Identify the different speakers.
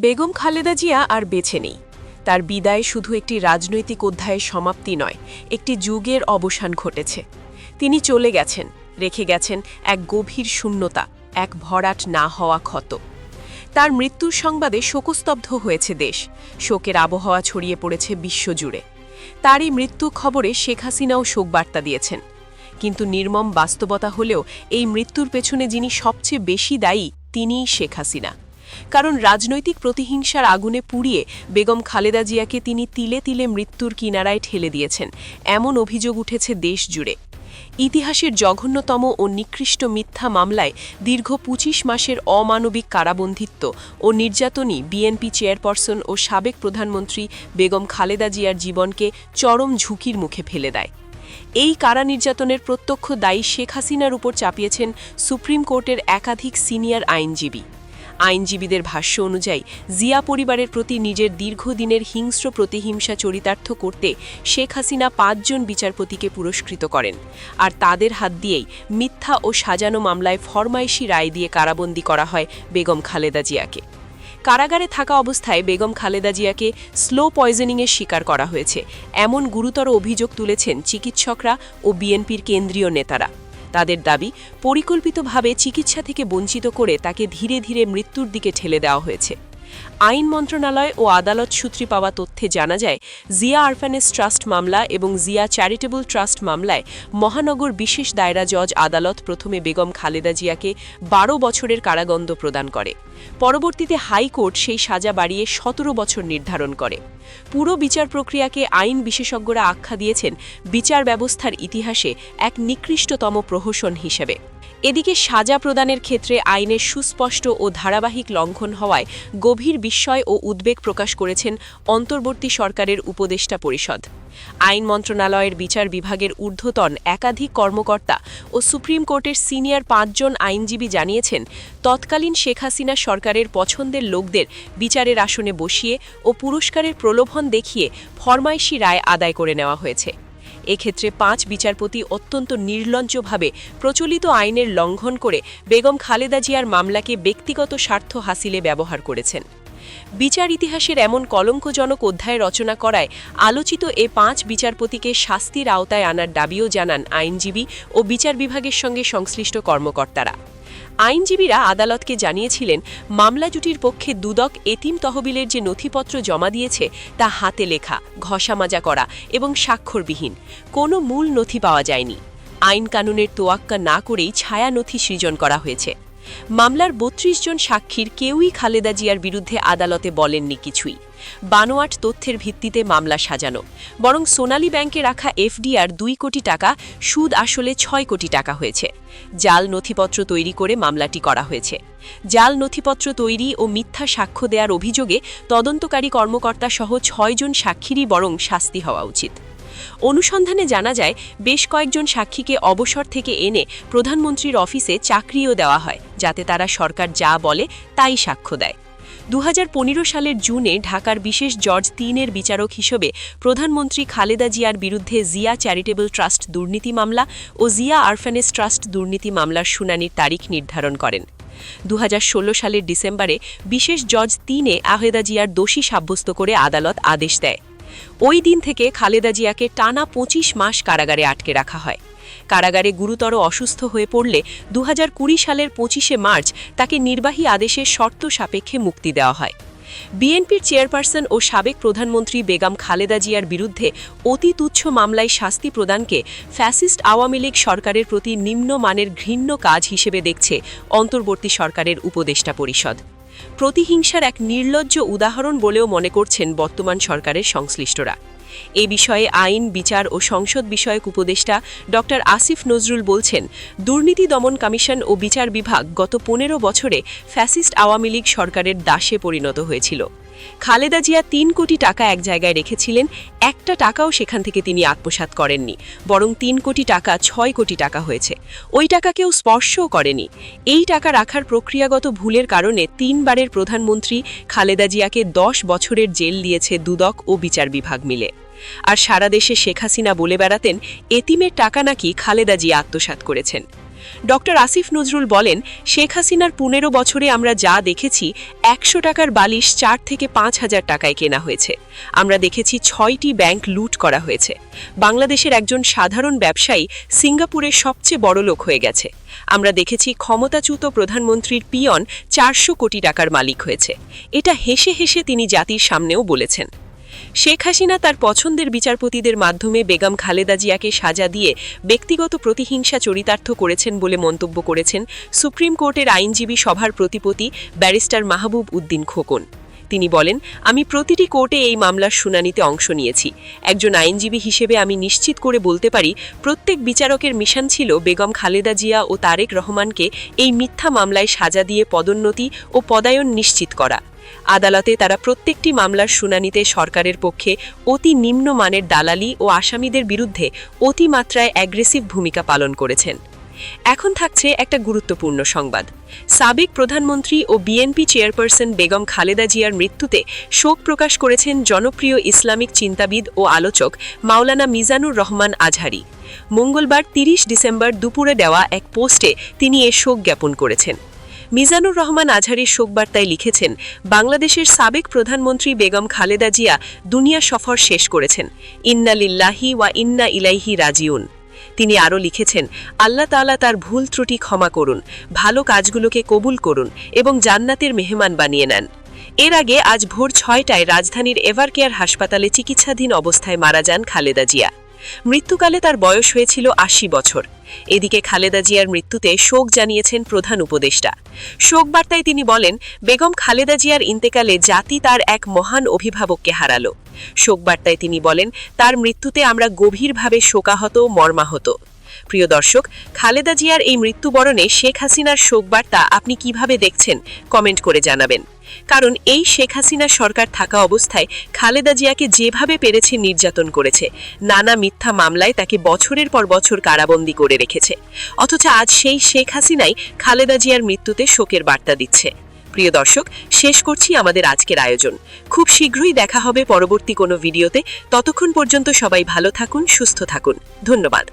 Speaker 1: বেগম খালেদা জিয়া আর বেঁচে নেই। তার বিদায় শুধু একটি রাজনৈতিক অধ্যায়ের সমাপ্তি নয়, একটি যুগের অবসান ঘটেছে। তিনি চলে গেছেন, রেখে গেছেন এক গভীর শূন্যতা, এক ভরাট না হওয়া ক্ষত। তার মৃত্যুর সংবাদে শোকস্তব্ধ হয়েছে দেশ, শোকের আবহাওয়া ছড়িয়ে পড়েছে বিশ্বজুড়ে। তারই মৃত্যু খবরে শেখ হাসিনাও শোকবার্তা দিয়েছেন। কিন্তু নির্মম বাস্তবতা হলেও এই মৃত্যুর পেছনে যিনি সবচেয়ে বেশি দায়ী, তিনিই শেখ হাসিনা। কারণ রাজনৈতিক প্রতিহিংসার আগুনে পুড়িয়ে বেগম খালেদা জিয়াকে তিনি তিলে তিলে মৃত্যুর কিনারায় ঠেলে দিয়েছেন, এমন অভিযোগ উঠেছে দেশ জুড়ে। ইতিহাসের জঘন্যতম ও নিকৃষ্ট মিথ্যা মামলায় দীর্ঘ ২৫ মাসের অমানবিক কারাবন্ধিত্ব ও নির্যাতনই বিএনপি চেয়ারপারসন ও সাবেক প্রধানমন্ত্রী বেগম খালেদা জিয়ার জীবনকে চরম ঝুঁকির মুখে ফেলে দেয়। এই কারা নির্যাতনের প্রত্যক্ষ দায়ী শেখ হাসিনার উপর চাপিয়েছেন সুপ্রিম কোর্টের একাধিক সিনিয়র আইনজীবী। আইনজীবীদের ভাষ্য অনুযায়ী জিয়া পরিবারের প্রতি নিজের দীর্ঘদিনের হিংস্র প্রতিহিংসা চরিতার্থ করতে শেখ হাসিনা ৫ জন বিচারপতিকে পুরস্কৃত করেন, আর তাদের হাত দিয়েই মিথ্যা ও সাজানো মামলায় ফরমাইশি রায় দিয়ে কারাবন্দী করা হয় বেগম খালেদা জিয়াকে। কারাগারে থাকা অবস্থায় বেগম খালেদা জিয়াকে স্লো পয়জনিংয়ের শিকার করা হয়েছে, এমন গুরুতর অভিযোগ তুলেছেন চিকিৎসকরা ও বিএনপির কেন্দ্রীয় নেতারা। তাদের দাবি, পরিকল্পিতভাবে চিকিৎসা থেকে বঞ্চিত করে তাকে ধীরে ধীরে মৃত্যুর দিকে ঠেলে দেওয়া হয়েছে। আইন মন্ত্রণালয় ও আদালত সূত্রে পাওয়া তথ্যে জানা যায়, জিয়া অরফানেজ ট্রাস্ট মামলা এবং জিয়া চ্যারিটেবল ট্রাস্ট মামলায় মহানগর বিশেষ দায়রা জজ আদালত প্রথমে বেগম খালেদা জিয়াকে ১২ বছরের কারাদণ্ড প্রদান করে। পরবর্তীতে হাইকোর্ট সেই সাজা বাড়িয়ে ১৭ বছর নির্ধারণ করে। পুরো বিচার প্রক্রিয়াকে আইন বিশেষজ্ঞরা আখ্যা দিয়েছেন বিচার ব্যবস্থার ইতিহাসে এক নিকৃষ্টতম প্রহসন হিসেবে। এদিকে সাজা প্রদানের ক্ষেত্রে আইনের সুস্পষ্ট ও ধারাবাহিক লঙ্ঘন হওয়ায় গভীর বিস্ময় ও উদ্বেগ প্রকাশ করেছেন অন্তর্বর্তী সরকারের উপদেষ্টা পরিষদ। আইন মন্ত্রণালয়ের বিচার বিভাগের ঊর্ধ্বতন একাধিক কর্মকর্তা ও সুপ্রিম কোর্টের সিনিয়র ৫ জন আইনজীবী জানিয়েছেন, তৎকালীন শেখ হাসিনা সরকারের পছন্দের লোকদের বিচারের আসনে বসিয়ে ও পুরস্কারের প্রলোভন দেখিয়ে ফরমাইশি রায় আদায় করে নেওয়া হয়েছে। এক্ষেত্রে ৫ বিচারপতি অত্যন্ত নির্লজ্জভাবে প্রচলিত আইনের লঙ্ঘন করে বেগম খালেদা জিয়ার মামলাকে ব্যক্তিগত স্বার্থ হাসিলে ব্যবহার করেছেন। বিচার ইতিহাসের এমন কলঙ্কজনক অধ্যায় রচনা করায় আলোচিত এ ৫ বিচারপতিকে শাস্তির আওতায় আনার দাবিও জানান আইনজীবী ও বিচার বিভাগের সঙ্গে সংশ্লিষ্ট কর্মকর্তারা। আইনজীবীরা আদালতকে জানিয়েছিলেন, মামলা জুটির পক্ষে দুদক এতিম তহবিলের যে নথিপত্র জমা দিয়েছে তা হাতে লেখা, ঘষামাজা করা এবং স্বাক্ষরবিহীন, কোনো মূল নথি পাওয়া যায়নি। আইন কানুনের তোয়াক্কা না করেই ছায়া নথি সৃজন করা হয়েছে। মামলার ৩২ জন সাক্ষীর কেউই খালেদা জিয়ার বিরুদ্ধে আদালতে বলেননি কিছুই। বানোয়াট তথ্যের ভিত্তিতে মামলা সাজানো, বরং সোনালী ব্যাংকে রাখা এফডিআর ২ কোটি টাকা, সুদ আসলে ৬ কোটি টাকা হয়েছে। জাল নথিপত্র তৈরি করে মামলাটি করা হয়েছে। জাল নথিপত্র তৈরি ও মিথ্যা সাক্ষ্য দেওয়ার অভিযোগে তদন্তকারী কর্মকর্তা সহ ৬ জন সাক্ষীরই বরং শাস্তি হওয়া উচিত। অনুসন্ধানে জানা যায়, বেশ কয়েকজন সাক্ষীকে অবসর থেকে এনে প্রধানমন্ত্রীর অফিসে চাকরিও দেওয়া হয়, যাতে তারা সরকার যা বলে তাই সাক্ষ্য দেয়। ২০১৫ সালের জুনে ঢাকার বিশেষ জজ ৩-এর বিচারক হিসেবে প্রধানমন্ত্রী খালেদা জিয়ার বিরুদ্ধে জিয়া চ্যারিটেবল ট্রাস্ট দুর্নীতি মামলা ও জিয়া অরফানেজ ট্রাস্ট দুর্নীতি মামলার শুনানির তারিখ নির্ধারণ করেন। ২০১৬ সালের ডিসেম্বরে বিশেষ জজ ৩-এ খালেদা জিয়ার দোষী সাব্যস্ত করে আদালত আদেশ দেয়। ওই দিন থেকে খালেদা জিয়াকে টানা ২৫ মাস কারাগারে আটকে রাখা হয়। কারাগারে গুরুতর অসুস্থ হয়ে পড়লে ২০২০ সালের ২৫শে মার্চ তাকে নির্বাহী আদেশের শর্ত সাপেক্ষে মুক্তি দেওয়া হয়। বিএনপির চেয়ারপারসন ও সাবেক প্রধানমন্ত্রী বেগম খালেদা জিয়ার বিরুদ্ধে অতি তুচ্ছ মামলায় শাস্তি প্রদানকে ফ্যাসিস্ট আওয়ামী লীগ সরকারের প্রতি নিম্নমানের ঘৃণ্য কাজ হিসেবে দেখছে অন্তর্বর্তী সরকারের উপদেষ্টা পরিষদ। প্রতিহিংসার এক নির্লজ্জ উদাহরণ বলেও মনে করছেন বর্তমান সরকারের সংশ্লিষ্টরা। এ বিষয়ে আইন, বিচার ও সংসদ বিষয়ক উপদেষ্টা ড আসিফ নজরুল বলছেন, দুর্নীতি দমন কমিশন ও বিচার বিভাগ গত ১৫ বছরে ফ্যাসিস্ট আওয়ামী লীগ সরকারের দাসে পরিণত হয়েছিল। খালেদা জিয়া ৩ কোটি টাকা এক জায়গায় রেখেছিলেন, একটা টাকাও সেখান থেকে তিনি আত্মসাৎ করেননি, বরং ৩ কোটি টাকা ৬ কোটি টাকা হয়েছে। ওই টাকা কেউ স্পর্শও করেনি। এই টাকা রাখার প্রক্রিয়াগত ভুলের কারণে ৩ বারের প্রধানমন্ত্রী খালেদা জিয়াকে ১০ বছরের জেল দিয়েছে দুদক ও বিচার বিভাগ মিলে। আর সারা দেশে শেখ হাসিনা বলে বেড়াতেন, এতিমের টাকা নাকি খালেদা জিয়া আত্মসাৎ করেছেন। ডক্টর আসিফ নজরুল বলেন, শেখ হাসিনার 15 বছরে আমরা যা দেখেছি, 100 টাকার বালিশ 4 থেকে 5,000 টাকায় কেনা হয়েছে। আমরা দেখেছি 6টি ব্যাংক লুট করা হয়েছে। বাংলাদেশের একজন সাধারণ ব্যবসায়ী সিঙ্গাপুরের সবচেয়ে বড় লোক হয়ে গেছে। আমরা দেখেছি ক্ষমতাচ্যুত প্রধানমন্ত্রীর পিয়ন 400 কোটি টাকার মালিক হয়েছে। এটা হেসে হেসে তিনি জাতির সামনেও বলেছেন। শেখ হাসিনা তার পছন্দের বিচারপতিদের মাধ্যমে বেগম খালেদা জিয়াকে সাজা দিয়ে ব্যক্তিগত প্রতিহিংসা চরিতার্থ করেছেন বলে মন্তব্য করেছেন সুপ্রিম কোর্টের আইনজীবী সভার প্রতিপতি ব্যারিস্টার মাহবুব উদ্দিন খোকন। তিনি বলেন, আমি প্রতিটি কোর্টে এই মামলার শুনানিতে অংশ নিয়েছি। একজন আইনজীবী হিসেবে আমি নিশ্চিত করে বলতে পারি, প্রত্যেক বিচারকের মিশন ছিল বেগম খালেদা জিয়া ও তারেক রহমানকে এই মিথ্যা মামলায় সাজা দিয়ে পদোন্নতি ও পদায়ন নিশ্চিত করা। আদালতে তারা প্রত্যেকটি মামলার শুনানিতে সরকারের পক্ষে অতি নিম্নমানের দালালি ও আসামিদের বিরুদ্ধে অতিমাত্রায় অ্যাগ্রেসিভ ভূমিকা পালন করেছেন। এখন থাকছে একটা গুরুত্বপূর্ণ সংবাদ। সাবেক প্রধানমন্ত্রী ও বিএনপি চেয়ারপারসন বেগম খালেদা জিয়ার মৃত্যুতে শোক প্রকাশ করেছেন জনপ্রিয় ইসলামিক চিন্তাবিদ ও আলোচক মাওলানা মিজানুর রহমান আজহারি। মঙ্গলবার 30 ডিসেম্বর দুপুরে দেওয়া এক পোস্টে তিনি এ শোক জ্ঞাপন করেছেন। মিজানুর রহমান আজহারির শোকবার্তায় লিখেছেন, বাংলাদেশের সাবেক প্রধানমন্ত্রী বেগম খালেদা জিয়া দুনিয়া সফর শেষ করেছেন। ইন্না লিল্লাহি ওয়া ইন্না ইলাইহি রাজিউন। তিনি আরও লিখেছেন, আল্লাহ তাআলা তার ভুল ত্রুটি ক্ষমা করুন, ভালো কাজগুলোকে কবুল করুন এবং জান্নাতের মেহমান বানিয়ে নেন। এর আগে আজ ভোর 6টায় রাজধানীর এভারকেয়ার হাসপাতালে চিকিৎসাধীন অবস্থায় মারা যান খালেদা জিয়া। মৃত্যুকালে তার বয়স হয়েছিল 80 বছর। এদিকে খালেদা জিয়ার মৃত্যুতে শোক জানিয়েছেন প্রধান উপদেষ্টা। শোকবার্তায় তিনি বলেন, বেগম খালেদা জিয়ার ইন্তেকালে জাতি তার এক মহান অভিভাবককে হারালো। শোকবার্তায় তিনি বলেন, তার মৃত্যুতে আমরা গভীরভাবে শোকাহত, মর্মাহত। প্রিয় দর্শক, খালেদা জিয়ার এই মৃত্যুবরণে শেখ হাসিনার শোকবার্তা আপনি কিভাবে দেখছেন কমেন্ট করে জানাবেন। কারণ এই শেখ হাসিনা সরকার থাকা অবস্থায় খালেদা জিয়াকে যেভাবে পেরেছে নির্যাতন করেছে, নানা মিথ্যা মামলায় তাকে বছরের পর বছর কারাবন্দী করে রেখেছে। অথচ আজ সেই শেখ হাসিনাই খালেদা জিয়ার মৃত্যুতে শোকের বার্তা দিচ্ছে। প্রিয় দর্শক, শেষ করছি আমাদের আজকের আয়োজন। খুব শীঘ্রই দেখা হবে পরবর্তী কোনো ভিডিওতে। ততক্ষণ পর্যন্ত সবাই ভালো থাকুন, সুস্থ থাকুন। ধন্যবাদ।